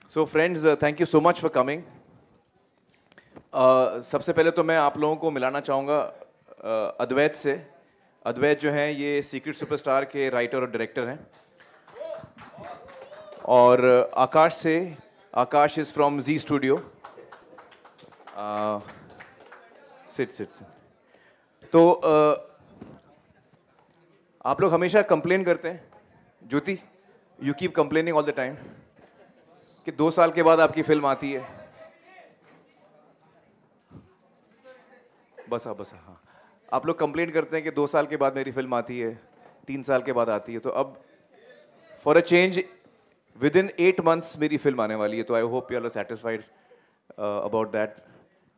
So friends, thank you so much for coming. सबसे पहले तो मैं आप लोगों को मिलाना चाहूँगा अद्वैत से। अद्वैत जो हैं ये सीक्रेट सुपरस्टार के राइटर और डायरेक्टर हैं। और आकाश से, Akash is from Zee studio. Sit sit sit. तो आप लोग हमेशा कंप्लेन करते हैं, Jyoti, you keep complaining all the time कि 2 साल के बाद आपकी फिल्म आती है। बस हाँ, आप लोग कंप्लेंट करते हैं कि 2 साल के बाद मेरी फिल्म आती है, 3 साल के बाद आती है। तो अब for a change within 8 months मेरी फिल्म आने वाली है। तो I hope you are satisfied about that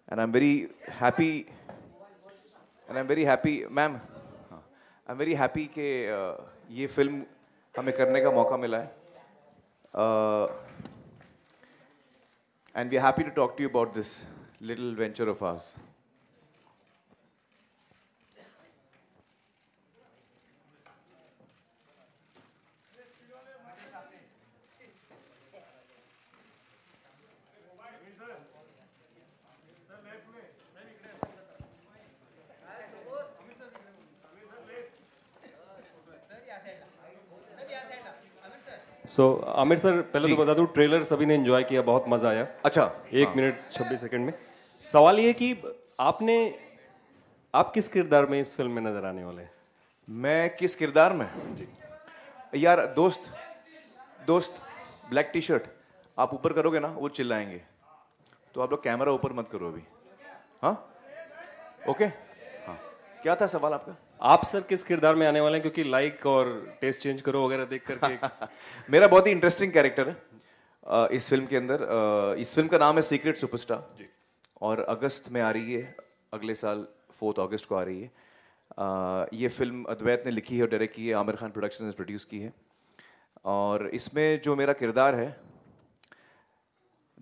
and I am very happy ma'am, I am very happy कि ये फिल्म हमें करने का मौका मिला है and we are happy to talk to you about this little venture of ours. So Aamir sir, पहले तो बता दूं, ट्रेलर सभी ने एंजॉय किया, बहुत मजा आया। अच्छा, 1 मिनट 26 सेकंड में। सवाल ये कि आप किस किरदार में इस फिल्म में नजर आने वाले हैं? मैं किस किरदार में? यार दोस्त ब्लैक टी शर्ट आप ऊपर करोगे ना वो चिल्लाएंगे, तो आप लोग कैमरा ऊपर मत करो अभी। हाँ, ओके। हाँ, क्या था सवाल आपका? आप सर किस किरदार में आने वाले हैं, क्योंकि लाइक और टेस्ट चेंज करो वगैरह देख करके मेरा बहुत ही इंटरेस्टिंग कैरेक्टर है इस फिल्म के अंदर। इस फिल्म का नाम है सीक्रेट सुपरस्टार और अगस्त में आ रही है, अगले साल 4 अगस्त को आ रही है। ये फिल्म अद्वैत ने लिखी है और डायरेक्ट की है, आमिर खान प्रोडक्शन ने प्रोड्यूस की है। और इसमें जो मेरा किरदार है,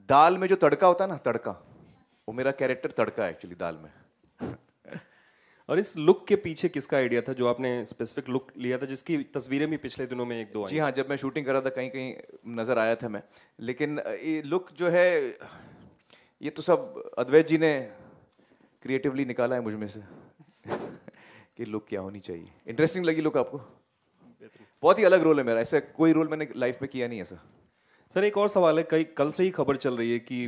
दाल में जो तड़का होता है ना, तड़का, वो मेरा कैरेक्टर तड़का है एक्चुअली दाल में। और इस लुक के पीछे किसका आइडिया था, जो आपने स्पेसिफिक लुक लिया था, जिसकी तस्वीरें भी पिछले दिनों में 1-2 आई? जी हाँ, जब मैं शूटिंग कर रहा था कहीं कहीं नज़र आया था मैं, लेकिन ये लुक जो है ये तो सब अद्वैत जी ने क्रिएटिवली निकाला है मुझ में से कि लुक क्या होनी चाहिए। इंटरेस्टिंग लगी लुक आपको? बहुत ही अलग रोल है मेरा, ऐसा कोई रोल मैंने लाइफ में किया नहीं ऐसा। सर एक और सवाल है, कल से ही खबर चल रही है कि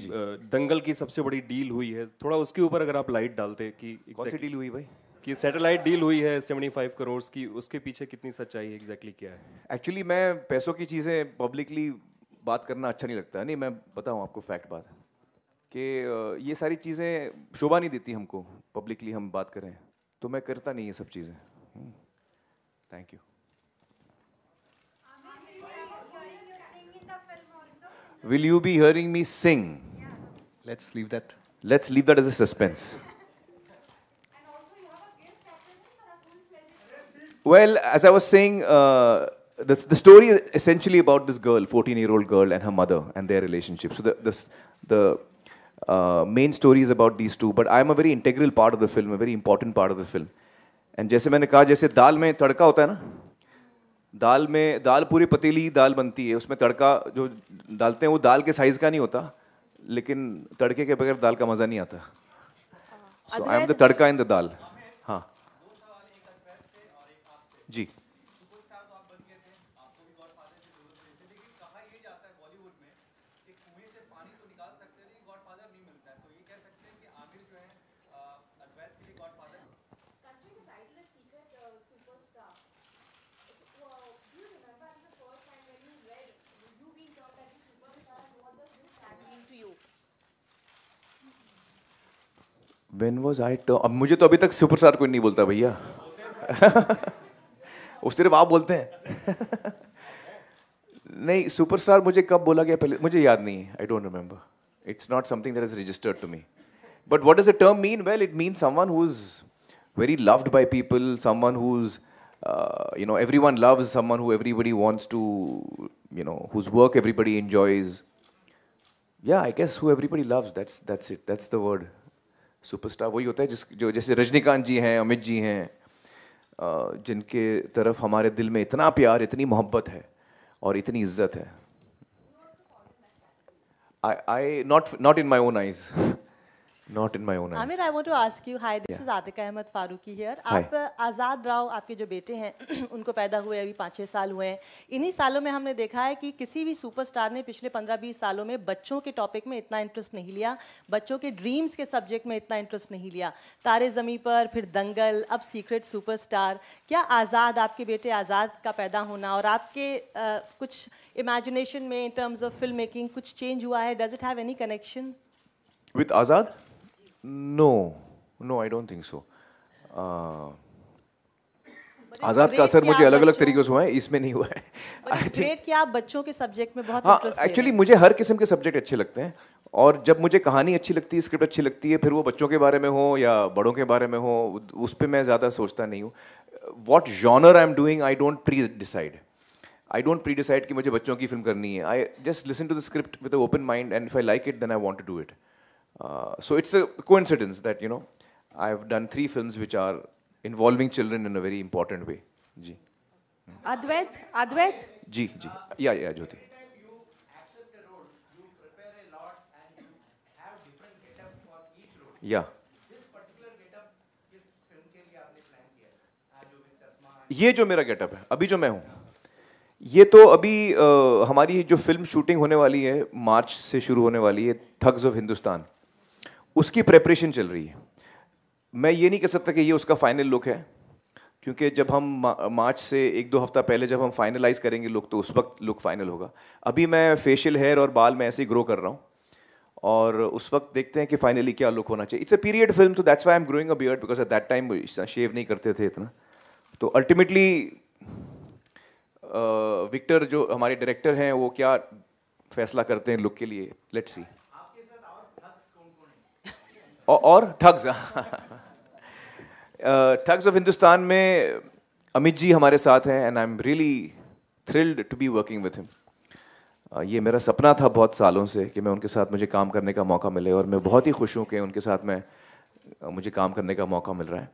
दंगल की सबसे बड़ी डील हुई है, थोड़ा उसके ऊपर अगर आप लाइट डालते कि कौन सी डील हुई भाई? कि सैटेलाइट डील हुई है 75 करोड़ की, उसके पीछे कितनी सच्चाई है, एग्जैक्टली क्या है? एक्चुअली मैं पैसों की चीज़ें पब्लिकली बात करना अच्छा नहीं लगता है। नहीं, मैं बताऊँ आपको फैक्ट बात कि ये सारी चीज़ें शोभा नहीं देती हमको, पब्लिकली हम बात करें, तो मैं करता नहीं ये सब चीज़ें। Thank you. Will you be hearing me sing? Let's leave that. Let's leave that as a suspense. Well, as I was saying, the story is essentially about this girl, 14-year-old girl, and her mother and their relationship. So the main story is about these two, but I am a very integral part of the film, a very important part of the film. And जैसे मैंने कहा, जैसे दाल में तड़का होता है ना, दाल पूरी पतीली दाल बनती है, उसमें तड़का जो डालते हैं वो दाल के साइज का नहीं होता, लेकिन तड़के के बगैर दाल का मज़ा नहीं आता। So I am the tadka in the दाल। हाँ जी। When was I अब मुझे तो अभी तक सुपरस्टार कोई नहीं बोलता भैया वो सिर्फ आप बोलते हैं नहीं, सुपरस्टार मुझे कब बोला गया पहले मुझे याद नहीं है। I don't remember, it's not something that is registered to me. But what does the term mean? Well, it means someone who is very loved by people, someone who is everyone loves, someone who everybody wants to, whose work everybody enjoys. Yeah, I guess who everybody loves, that's it, that's the word. Superstar वही होता है जो जैसे रजनीकांत जी हैं, अमित जी हैं, जिनके तरफ हमारे दिल में इतना प्यार, इतनी मोहब्बत है और इतनी इज्जत है। I not in my own eyes. Not in my own eyes. Amir, I want to ask you, hi, this is Atika Ahmed Faruqi here. Hi. आप आज़ाद राव, आपके जो बेटे हैं उनको पैदा हुए अभी 5-6 साल हुए हैं. इन्हीं सालों में हमने देखा है कि किसी भी सुपरस्टार ने पिछले 15-20 सालों में बच्चों के टॉपिक में इतना इंटरेस्ट नहीं लिया, बच्चों के ड्रीम्स के सब्जेक्ट में इतना इंटरेस्ट नहीं लिया. तारे ज़मीं पर, फिर दंगल, अब सीक्रेट सुपरस्टार. क्या आज़ाद, आपके बेटे आज़ाद का पैदा होना और आपके कुछ इमेजिनेशन में in terms of film making कुछ चेंज हुआ है? Does it have any connection With Azad? No, I don't think so. आज़ाद का असर मुझे अलग अलग तरीकों से हुआ है, इसमें नहीं हुआ है. ग्रेट कि आप बच्चों के सब्जेक्ट में बहुत हाँ, इंटरेस्ट एक्चुअली मुझे हर किस्म के सब्जेक्ट अच्छे लगते हैं, और जब मुझे कहानी अच्छी लगती है, स्क्रिप्ट अच्छी लगती है, फिर वो बच्चों के बारे में हो या बड़ों के बारे में हो, उस पर मैं ज़्यादा सोचता नहीं हूँ. What genre I am doing, I don't pre decide कि मुझे बच्चों की फिल्म करनी है. I just listen to the script with open mind, and if I like it then I want to do it. So it's a coincidence that, you know, I've done 3 films which are involving children in a very important way. जी. Advait? जी. Yeah, Jyoti. Yeah. ये जो मेरा getup है, अभी जो मैं हूँ, ये तो अभी हमारी जो फिल्म शूटिंग होने वाली है, मार्च से शुरू होने वाली है, ठग्स ऑफ हिंदुस्तान, उसकी प्रेपरेशन चल रही है. मैं ये नहीं कह सकता कि ये उसका फाइनल लुक है, क्योंकि जब हम मार्च से 1-2 हफ्ता पहले जब हम फाइनलाइज करेंगे लुक, तो उस वक्त लुक फाइनल होगा. अभी मैं फेशियल हेयर और बाल में ऐसे ही ग्रो कर रहा हूँ, और उस वक्त देखते हैं कि फाइनली क्या लुक होना चाहिए. इट्स अ पीरियड फिल्म, तो that's why I am growing a beard, because at that time shave नहीं करते थे इतना. तो अल्टीमेटली विक्टर जो हमारे डायरेक्टर हैं, वो क्या फैसला करते हैं लुक के लिए, लेट्स सी. और ठग्स ठग्स ऑफ हिंदुस्तान में अमित जी हमारे साथ हैं, and I am really thrilled to be working with him. ये मेरा सपना था बहुत सालों से कि मैं उनके साथ मुझे काम करने का मौका मिले, और मैं बहुत ही खुश हूँ कि उनके साथ मुझे काम करने का मौका मिल रहा है.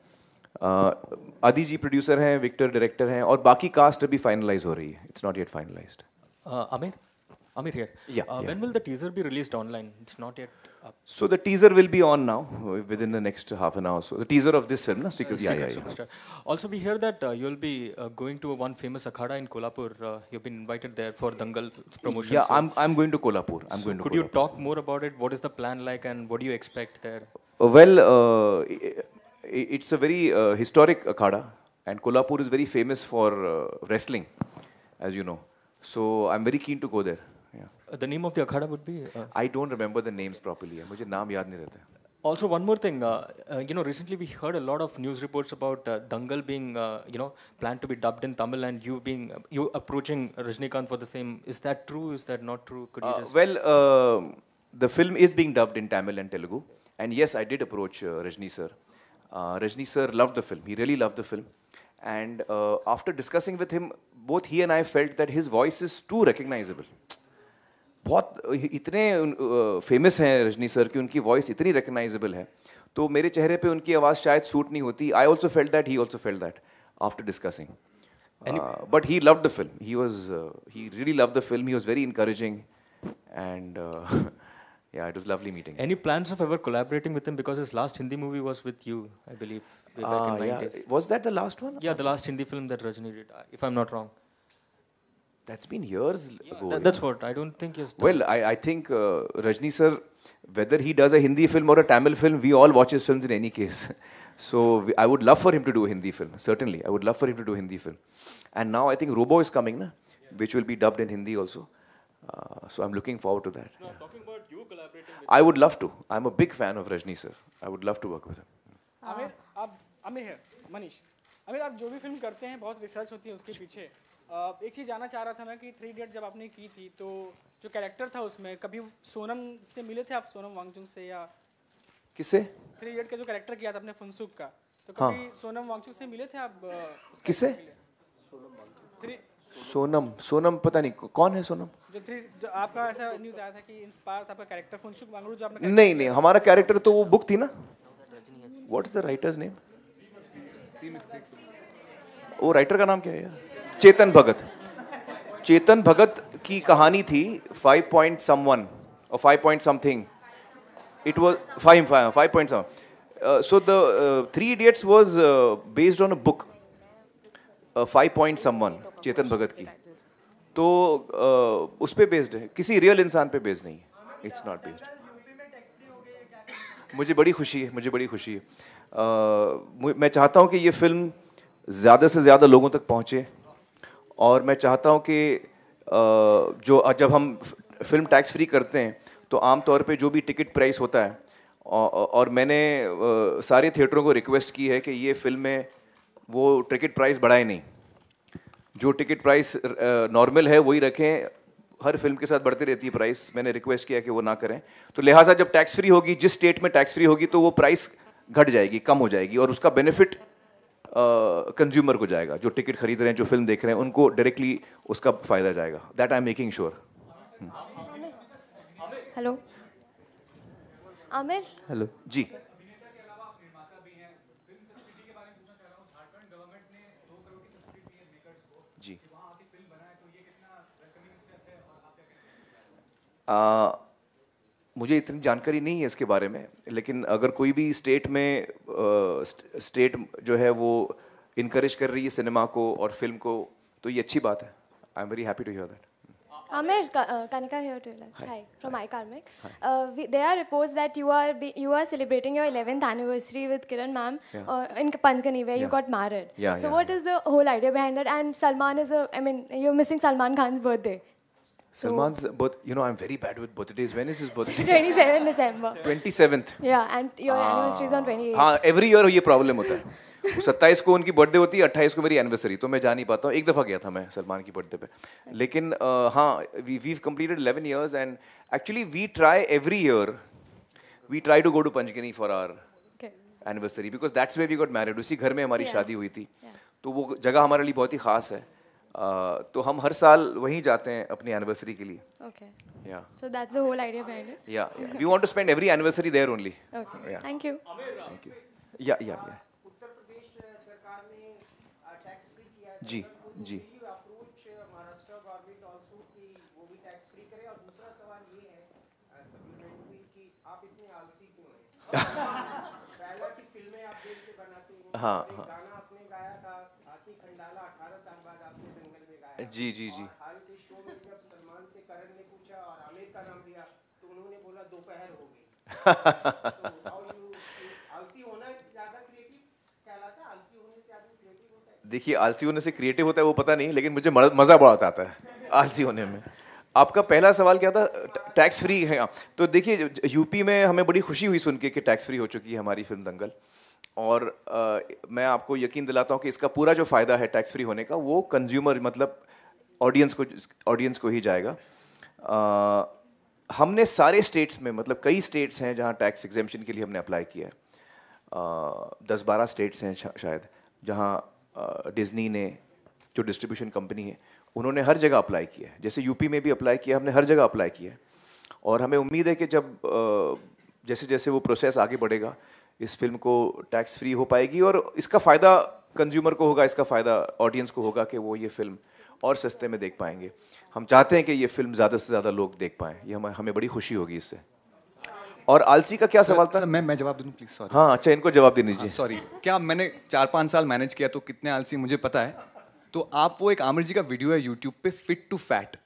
आदि जी प्रोड्यूसर हैं, विक्टर डायरेक्टर हैं, और बाकी कास्ट अभी फाइनलाइज हो रही है. It's not yet finalised. Amir here. Yeah. When will the teaser be released online? It's not yet up. So the teaser will be on now within the next half an hour. So the teaser of this film, na? Secret, yeah. Superstar. Also, we hear that you'll be going to one famous akhada in Kolhapur. You've been invited there for Dangal promotion. Yeah, so I'm going to Kolhapur. Could you talk more about it? What is the plan like, and what do you expect there? Well, it's a very historic akhada, and Kolhapur is very famous for wrestling, as you know. So I'm very keen to go there. Yeah. The name of the akhada would be? I don't remember the names properly. मुझे नाम याद नहीं रहता. Also, one more thing. Recently we heard a lot of news reports about Dangal being, planned to be dubbed in Tamil, and you approaching Rajinikanth for the same. Is that true? Is that not true? Could you just? Well, the film is being dubbed in Tamil and Telugu, and yes, I did approach Rajni sir. Rajni sir loved the film. He really loved the film, and after discussing with him, both he and I felt that his voice is too recognizable. बहुत इतने famous हैं Rajni sir कि उनकी voice इतनी recognisable है, तो मेरे चेहरे पे उनकी आवाज़ शायद सूट नहीं होती. I also felt that, he also felt that after discussing. But he loved the film. He really loved the film. He was very encouraging, and yeah, it was lovely meeting. Any plans of ever collaborating with him, because his last Hindi movie was with you, I believe, way back in 90s. Was that the last one? Yeah, the last Hindi film that Rajni did, if I'm not wrong. That's been years ago. That's what I don't think is. Well, I think Rajni sir, whether he does a Hindi film or a Tamil film, we all watch his films in any case. So I would love for him to do a Hindi film. Certainly, I would love for him to do a Hindi film. And now I think Robo is coming, na? Which will be dubbed in Hindi also. So I'm looking forward to that. No, I'm talking about you collaborating with. I would love to. I'm a big fan of Rajni sir. I would love to work with him. Aamir है, मनीष. आमिर, आप जो भी film करते हैं बहुत research होती है उसके पीछे. एक चीज़ जानना चाह रहा था मैं कि 3 Idiot जब आपने की थी, तो जो कैरेक्टर था उसमें कभी सोनम से मिले थे आप, सोनम वांगचुक से, या किससे? 3 Idiot का जो कैरेक्टर किया था आपने फुनसुक का, तो कभी सोनम वांगचुक से मिले थे आप? किससे? सोनम सोनम पता नहीं कौन है सोनम. जो आपका ऐसा न्यूज़ आया था कि इंस्पायर था आपका कैरेक्टर फुनसुक वांगचुक जो आपने. नहीं, हमारा कैरेक्टर तो वो बुक थी ना. What is the writer's name? वो राइटर का नाम क्या है यार? चेतन भगत की कहानी थी 5 point someone or 5 point something. It was 5 point something. So the Three Idiots was based on a book, 5 point someone, Chetan Bhagat की. तो उस पे बेस्ड है, किसी रियल इंसान पे बेस्ड नहीं है. It's not based. मुझे बड़ी खुशी है, मुझे बड़ी खुशी है. मैं चाहता हूँ कि ये फिल्म ज़्यादा से ज़्यादा लोगों तक पहुँचे, और मैं चाहता हूँ कि जब हम फिल्म टैक्स फ्री करते हैं तो आम तौर पे जो भी टिकट प्राइस होता है, और मैंने सारे थिएटरों को रिक्वेस्ट की है कि ये फिल्म में वो टिकट प्राइस बढ़ाए नहीं. जो टिकट प्राइस नॉर्मल है वही रखें. हर फिल्म के साथ बढ़ती रहती है प्राइस. मैंने रिक्वेस्ट किया कि वो ना करें. तो लिहाजा जब टैक्स फ्री होगी, जिस स्टेट में टैक्स फ्री होगी, तो वो प्राइस घट जाएगी, कम हो जाएगी, और उसका बेनिफिट कंज्यूमर को जाएगा. जो टिकट खरीद रहे हैं, जो फिल्म देख रहे हैं, उनको डायरेक्टली उसका फ़ायदा जाएगा. That I am making sure. Hello Aamir. Hello ji. जी. मुझे इतनी जानकारी नहीं है इसके बारे में, लेकिन अगर कोई भी स्टेट में स्टेट जो है वो इनकरेज कर रही है सिनेमा को और फिल्म को, तो ये अच्छी बात है. I am very happy to hear that. Amir, Kanika here to hi from iKarmic. There are reports that you are celebrating your 11th anniversary with Kiran ma'am in Panchgani, where you got married. So what is the whole idea behind that? And Salman is you're missing Salman Khan's birthday. Salman's birth, I'm very bad with birthdays. When is his birthday? 27 December. 27th. Yeah, and your anniversary is on 28th. हाँ, every year ये problem होता है. 27 को उनकी birthday होती है, 28 को मेरी एनिवर्सरी, तो मैं जा नहीं पाता हूँ. एक दफ़ा गया था मैं सलमान की बर्थडे पे. लेकिन हाँ, we've completed 11 years and actually we try every year, we try to go to Panchgani for our anniversary because that's where we got married. उसी घर में हमारी शादी हुई थी. तो वो जगह हमारे लिए बहुत ही ख़ास है. तो हम हर साल वहीं जाते हैं अपनी एनिवर्सरी के लिए. Okay. Yeah. So that's the whole idea behind it. Yeah. We want to spend every anniversary there only. Okay. Yeah. Thank you. Thank you. Yeah. जी जी. महाराष्ट्र गवर्नमेंट आल्सो कि वो भी टैक्स फ्री करे. और दूसरा सवाल ये है सप्लीमेंट्री कि आप इतने आलसी क्यों हैं. पहला की फिल्में आप देर से बनाते हैं. हाँ. गाना आपने गाया था हाथी खंडाला 18 साल बाद आपने जंगल में गाया. जी. हाल के शो में जब सलमान से करण ने पूछा और आमिर का नाम लिया तो उन्होंने बोला दोपहर हो गई. तो आलसी होना ज़्यादा क्रिएटिव कहलाता है. आलसी होने से आदमी क्रिएटिव होता है. देखिए, आलसी होने से क्रिएटिव होता है वो पता नहीं, लेकिन मुझे मज़ा बहुत आता है आलसी होने में. आपका पहला सवाल क्या था? टैक्स फ्री है. तो देखिए, यूपी में हमें बड़ी खुशी हुई सुन के कि टैक्स फ्री हो चुकी है हमारी फिल्म दंगल. और मैं आपको यकीन दिलाता हूँ कि इसका पूरा जो फ़ायदा है टैक्स फ्री होने का, वो कंज्यूमर मतलब ऑडियंस को ही जाएगा. हमने सारे स्टेट्स में, मतलब कई स्टेट्स हैं जहाँ टैक्स एग्जेम्पशन के लिए हमने अप्लाई किया है. 10-12 स्टेट्स हैं शायद जहाँ डिज्नी ने, जो डिस्ट्रीब्यूशन कंपनी है, उन्होंने हर जगह अप्लाई किया है. जैसे यूपी में भी अप्लाई किया, हमने हर जगह अप्लाई किया है. और हमें उम्मीद है कि जब जैसे जैसे वो प्रोसेस आगे बढ़ेगा, इस फिल्म को टैक्स फ्री हो पाएगी और इसका फ़ायदा कंज्यूमर को होगा, इसका फ़ायदा ऑडियंस को होगा कि वो ये फिल्म और सस्ते में देख पाएंगे. हम चाहते हैं कि ये फिल्म ज़्यादा से ज़्यादा लोग देख पाएँ. ये हमें बड़ी खुशी होगी इससे. और आलसी का क्या सवाल था? मैं जवाब दूं प्लीज. सॉरी. हाँ, अच्छा, इनको जवाब दे दीजिए. सॉरी. क्या मैंने 4-5 साल मैनेज किया, तो कितने आलसी मुझे पता है. तो आप वो एक आमिर जी का वीडियो है यूट्यूब पे, फिट टू फैट,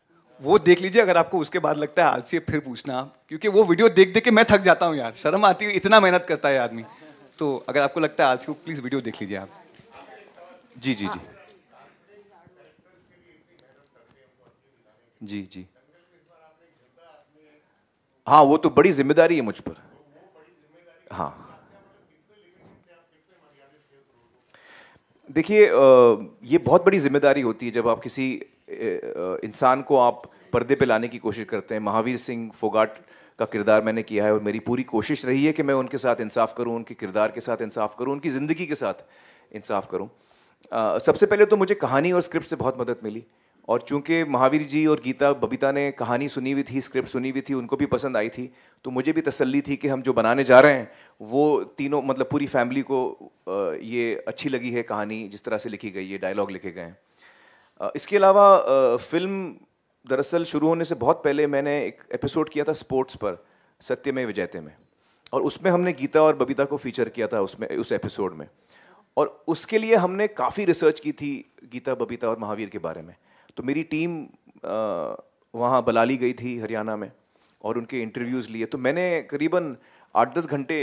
वो देख लीजिए. अगर आपको उसके बाद लगता है आलसी है, फिर पूछना आप, क्योंकि वो वीडियो देख देख के मैं थक जाता हूँ यार. शर्म आती है, इतना मेहनत करता है आदमी. तो अगर आपको लगता है आलसी, प्लीज वीडियो देख लीजिए आप. जी. हाँ, वो तो बड़ी जिम्मेदारी है मुझ पर. हाँ, देखिए, ये बहुत बड़ी जिम्मेदारी होती है जब आप किसी इंसान को आप पर्दे पे लाने की कोशिश करते हैं. महावीर सिंह फोगाट का किरदार मैंने किया है और मेरी पूरी कोशिश रही है कि मैं उनके साथ इंसाफ करूं, उनके किरदार के साथ इंसाफ करूं, उनकी ज़िंदगी के साथ इंसाफ करूं. सबसे पहले तो मुझे कहानी और स्क्रिप्ट से बहुत मदद मिली. और चूंकि महावीर जी और बबीता ने कहानी सुनी हुई थी, स्क्रिप्ट सुनी हुई थी, उनको भी पसंद आई थी, तो मुझे भी तसल्ली थी कि हम जो बनाने जा रहे हैं वो तीनों, मतलब पूरी फैमिली को ये अच्छी लगी है कहानी, जिस तरह से लिखी गई है, डायलॉग लिखे गए हैं. इसके अलावा फिल्म दरअसल शुरू होने से बहुत पहले मैंने एक एपिसोड किया था स्पोर्ट्स पर, सत्यमेव जयते में, और उसमें हमने गीता और बबीता को फीचर किया था उसमें, उस एपिसोड में। और उसके लिए हमने काफ़ी रिसर्च की थी गीता, बबीता और महावीर के बारे में। तो मेरी टीम वहाँ बलाली गई थी हरियाणा में और उनके इंटरव्यूज़ लिए। तो मैंने करीबन 8-10 घंटे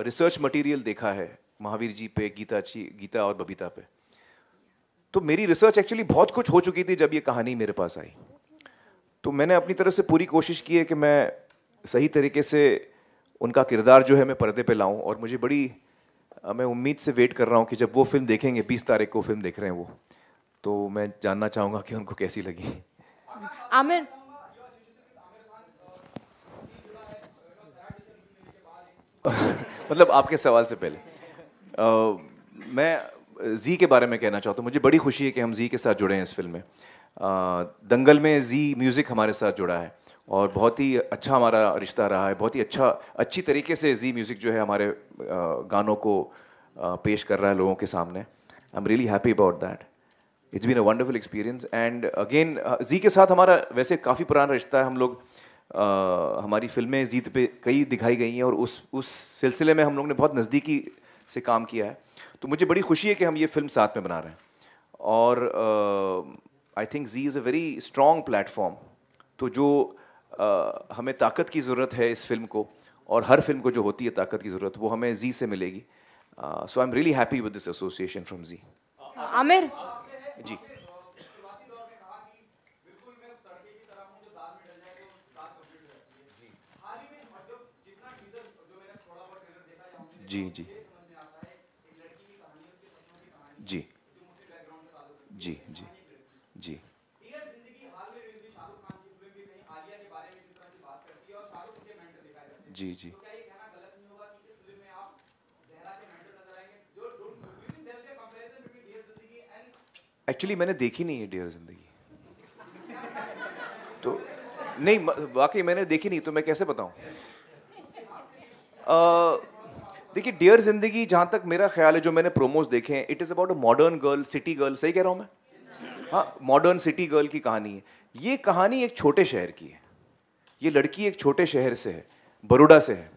रिसर्च मटेरियल देखा है महावीर जी पे, गीता और बबीता पे। तो मेरी रिसर्च एक्चुअली बहुत कुछ हो चुकी थी जब ये कहानी मेरे पास आई। तो मैंने अपनी तरफ से पूरी कोशिश की है कि मैं सही तरीके से उनका किरदार जो है मैं पर्दे पे लाऊं। और मुझे मैं उम्मीद से वेट कर रहा हूं कि जब वो फिल्म देखेंगे, 20 तारीख को फिल्म देख रहे हैं वो, तो मैं जानना चाहूँगा कि उनको कैसी लगी। आमिर, मतलब आपके सवाल से पहले मैं जी के बारे में कहना चाहता हूँ। मुझे बड़ी खुशी है कि हम जी के साथ जुड़े हैं इस फिल्म में। दंगल में जी म्यूज़िक हमारे साथ जुड़ा है और बहुत ही अच्छा हमारा रिश्ता रहा है। बहुत ही अच्छी तरीके से जी म्यूज़िक जो है हमारे गानों को पेश कर रहा है लोगों के सामने। I am really happy about that. It's been a wonderful experience. And again Zee के साथ हमारा वैसे काफ़ी पुराना रिश्ता है। हम लोग हमारी फिल्में जीत पे कई दिखाई गई हैं और उस सिलसिले में हम लोग ने बहुत नज़दीकी से काम किया है। तो मुझे बड़ी खुशी है कि हम ये फिल्म साथ में बना रहे हैं। और I think Zee is a very strong platform. तो जो हमें ताकत की ज़रूरत है इस फिल्म को, और हर फिल्म को जो होती है ताकत की ज़रूरत, वो हमें जी से मिलेगी। So I am really happy with this association from Zee. Aamir, जी जी जी जी जी जी जी जी जी। एक्चुअली मैंने देखी नहीं है डियर जिंदगी, तो नहीं, वाकई मैंने देखी नहीं, तो मैं कैसे बताऊं। देखिए डियर जिंदगी, जहाँ तक मेरा ख्याल है, जो मैंने प्रोमोज देखे हैं, it is about a modern girl, city girl. सही कह रहा हूँ मैं? हाँ, मॉडर्न सिटी गर्ल की कहानी है। ये कहानी एक छोटे शहर की है। ये लड़की एक छोटे शहर से है, बड़ौदा से है।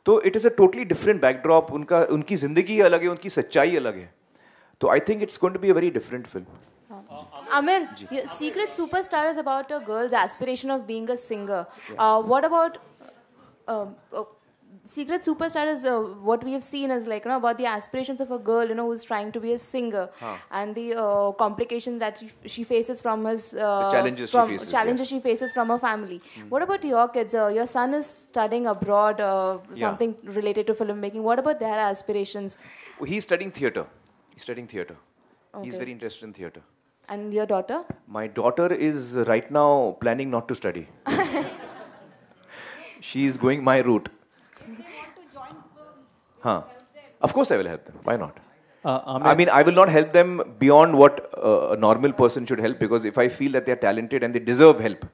तो it is a totally different backdrop. उनकी ज़िंदगी अलग है, उनकी सच्चाई अलग है। तो I think it's going to be a very different film. Amir, Secret Superstar is about a girl's aspiration of being a singer. What about Secret Superstar is what we have seen is like, about the aspirations of a girl, who's trying to be a singer, and the complications that she faces from his the challenges she faces from her family. What about your kids? Your son is studying abroad, something related to filmmaking. What about their aspirations? He's studying theatre. He's very interested in theatre. And your daughter? My daughter is right now planning not to study. She is going my route. Huh. Of course I will help them. Why not? I mean, I will not help them beyond what a normal person should help, because if I feel that they are talented and they deserve help,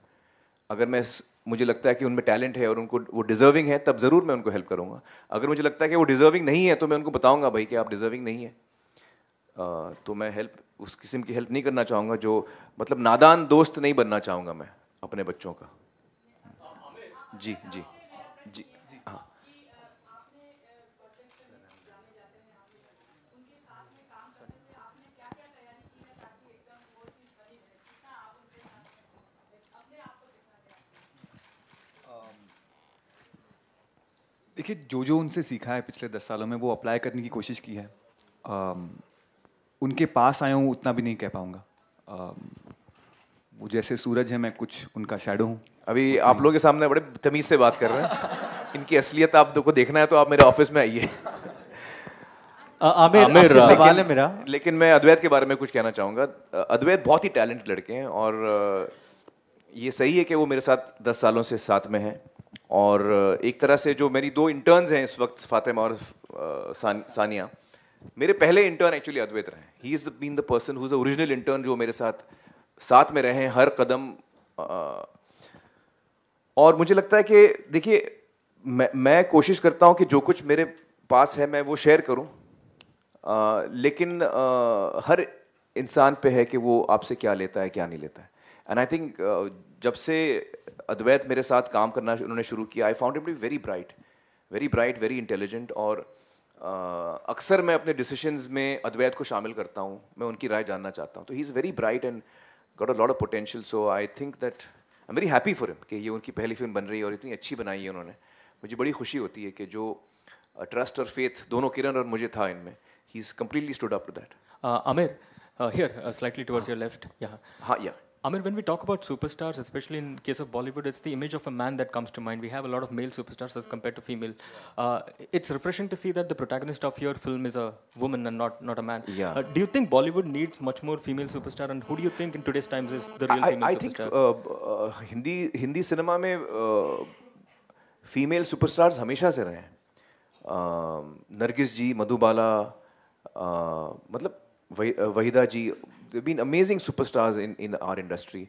अगर मुझे लगता है कि उनमें talent है और उनको वो डिजर्विंग है, तब ज़रूर मैं उनको हेल्प करूँगा। अगर मुझे लगता है कि वो डिजर्विंग नहीं है, तो मैं उनको बताऊँगा भाई कि आप डिजर्विंग नहीं है। तो मैं उस किस्म की हेल्प नहीं करना चाहूँगा, जो मतलब नादान दोस्त नहीं बनना चाहूँगा मैं अपने बच्चों का। जी जी जी जी। हाँ, देखिए, जो उनसे सीखा है पिछले 10 सालों में, वो अप्लाई करने की कोशिश की है। उनके पास आया हूँ उतना भी नहीं कह पाऊँगा। वो जैसे सूरज है, मैं कुछ उनका शैडो हूँ। अभी आप लोगों के सामने बड़े तमीज़ से बात कर रहे हैं। इनकी असलियत आप को देखना है तो आप मेरे ऑफिस में आइए। आमिर, सवाल है मेरा। लेकिन मैं अद्वैत के बारे में कुछ कहना चाहूँगा। अद्वैत बहुत ही टैलेंटेड लड़के हैं, और ये सही है कि वो मेरे साथ 10 सालों से साथ में हैं। और एक तरह से जो मेरी 2 इंटर्न्स हैं इस वक्त, फातिमा और सानिया, मेरे पहले इंटर्न एक्चुअली अद्वैत रहे हैं। He is been the person who is the original intern, जो मेरे साथ में रहे हैं हर कदम। और मुझे लगता है कि देखिए, मैं कोशिश करता हूँ कि जो कुछ मेरे पास है मैं वो शेयर करूँ, लेकिन हर इंसान पे है कि वो आपसे क्या लेता है क्या नहीं लेता है। एंड आई थिंक जब से अद्वैत मेरे साथ काम करना उन्होंने शुरू किया, I found him to be very bright, very intelligent, और अक्सर मैं अपने डिसीजंस में अद्वैत को शामिल करता हूँ, मैं उनकी राय जानना चाहता हूँ. तो he is very bright and got a lot of potential. So I think that I am very happy for him कि ये उनकी पहली फिल्म बन रही है और इतनी अच्छी बनाई है उन्होंने. मुझे बड़ी खुशी होती है कि जो ट्रस्ट और फेथ दोनों किरण और मुझे था इनमें, he is completely stood up to that. Amir, here, slightly towards your left. Yeah. Yeah. Amir, when we talk about superstars, especially in case of Bollywood, it's the image of a man that comes to mind. We have a lot of male superstars as compared to female. It's refreshing to see that the protagonist of your film is a woman and not a man. Yeah. Do you think Bollywood needs much more female superstar, and who do you think in today's times is the real female superstar? I think Hindi cinema में female superstars हमेशा से रहे हैं. नरगिस जी, मधुबाला, मतलब वहीदा जी, they've been amazing superstars in our industry.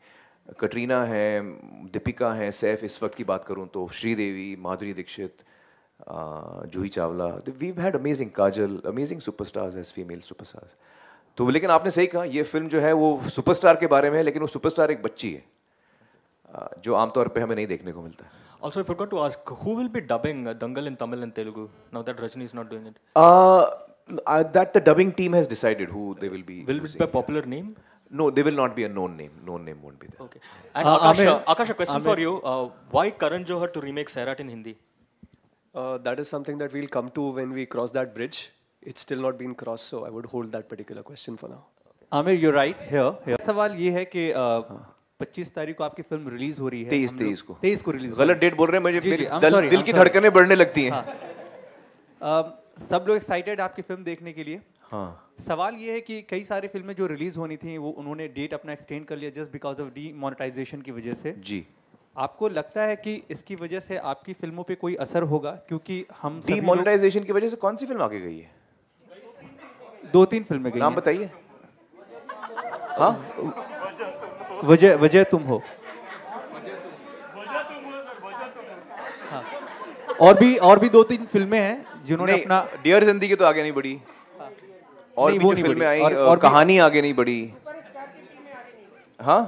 Katrina है, दीपिका है, सैफ, इस वक्त की बात करूँ तो Sridevi, Madhuri Dixit, Juhi Chawla. We've had amazing Kajal, amazing superstars as female superstars. तो लेकिन आपने सही कहा, ये फिल्म जो है वो सुपरस्टार के बारे में है, लेकिन वो सुपरस्टार एक बच्ची है, जो आमतौर पे हमें नहीं देखने को मिलता है. Also, I forgot to ask, who will be dubbing Dangal in Tamil and Telugu now that Rajni is not doing it? That the dubbing team has decided who they will be. Will it be a popular name? No, they will not be a known name. Known name won't be there. Okay. And Akash, a question for you. Why Karan Johar to remake Sairat in Hindi? That is something that we'll come to when we cross that bridge. It's still not been crossed, so I would hold that particular question for now. Amir, you're right here. सवाल ये है कि 25 तारीख को आपकी film release हो रही है. 23 को रिलीज. गलत डेट बोल रहे हैं, मुझे दिल की धड़कनें बढ़ने लगती हैं. सब लोग एक्साइटेड आपकी फिल्म देखने के लिए. हाँ. सवाल ये है कि कई सारी फिल्में जो रिलीज होनी थी वो उन्होंने डेट अपना एक्सटेंड कर लिया जस्ट बिकॉज ऑफ डीमोनेटाइजेशन की वजह से. जी. आपको लगता है कि इसकी वजह से आपकी फिल्मों पे कोई असर होगा? क्योंकि हम डीमोनेटाइजेशन की वजह से कौन सी फिल्म आगे गई है? 2-3 फिल्में गई. नाम बताइए. हाँ, वजह तुम हो. हाँ. और भी 2-3 फिल्में हैं जिन्होंने अपना डियर जिंदगी तो आगे नहीं बढ़ी. और भी जो फिल्में आई और कहानी आगे नहीं बढ़ी. हाँ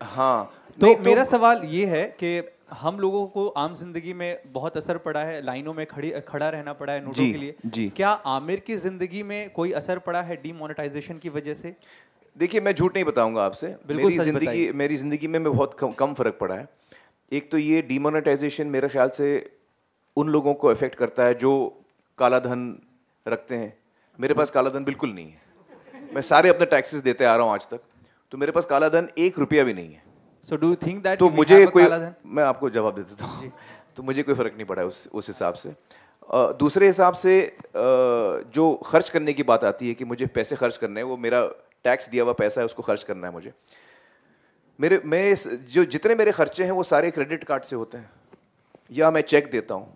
हाँ. तो मेरा सवाल ये है कि हम लोगों को आम जिंदगी में बहुत असर पड़ा है, लाइनों में खड़ा रहना पड़ा है नोटों के लिए. जी. क्या आमिर की जिंदगी में कोई असर पड़ा है डीमोनेटाइजेशन की वजह से? देखिए, मैं झूठ नहीं बताऊंगा आपसे. मेरी जिंदगी में बहुत कम फर्क पड़ा है. एक तो ये डीमोनेटाइजेशन मेरे ख्याल से उन लोगों को अफेक्ट करता है जो काला धन रखते हैं. मेरे पास काला धन बिल्कुल नहीं है. मैं सारे अपने टैक्सेस देते आ रहा हूँ आज तक, तो मेरे पास काला धन 1 रुपया भी नहीं है. So do you think that तो मुझे कोई, मैं आपको जवाब दे देता हूँ. तो मुझे कोई फ़र्क नहीं पड़ा उस हिसाब से. दूसरे हिसाब से जो खर्च करने की बात आती है कि मुझे पैसे खर्च करने हैं, वो मेरा टैक्स दिया हुआ पैसा है, उसको खर्च करना है मुझे. जो जितने मेरे खर्चे हैं वो सारे क्रेडिट कार्ड से होते हैं या मैं चेक देता हूँ.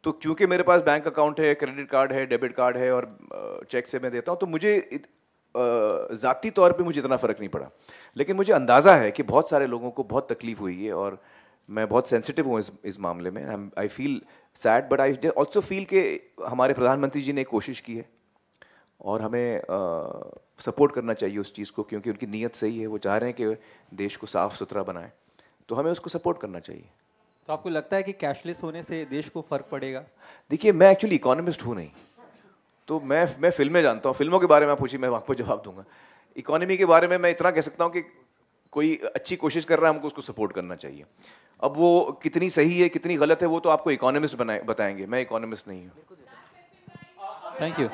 तो क्योंकि मेरे पास बैंक अकाउंट है, क्रेडिट कार्ड है, डेबिट कार्ड है और चेक से मैं देता हूँ, तो मुझे ज़ाती तौर पे मुझे इतना फ़र्क नहीं पड़ा. लेकिन मुझे अंदाज़ा है कि बहुत सारे लोगों को बहुत तकलीफ हुई है और मैं बहुत सेंसिटिव हूँ इस मामले में. I feel sad but I also feel कि हमारे प्रधानमंत्री जी ने कोशिश की है और हमें सपोर्ट करना चाहिए उस चीज़ को, क्योंकि उनकी नीयत सही है. वो चाह रहे हैं कि देश को साफ़ सुथरा बनाएं, तो हमें उसको सपोर्ट करना चाहिए. तो आपको लगता है कि कैशलेस होने से देश को फ़र्क पड़ेगा? देखिए, मैं एक्चुअली इकोनॉमिस्ट हूँ नहीं, तो मैं फिल्में जानता हूँ. फिल्मों के बारे में आप पूछिए, मैं आपको जवाब दूंगा. इकोनॉमी के बारे में मैं इतना कह सकता हूँ कि कोई अच्छी कोशिश कर रहा है, हमको उसको सपोर्ट करना चाहिए. अब वो कितनी सही है कितनी गलत है वो तो आपको इकोनॉमिस्ट बताएंगे. मैं इकोनॉमिस्ट नहीं हूँ. Thank you.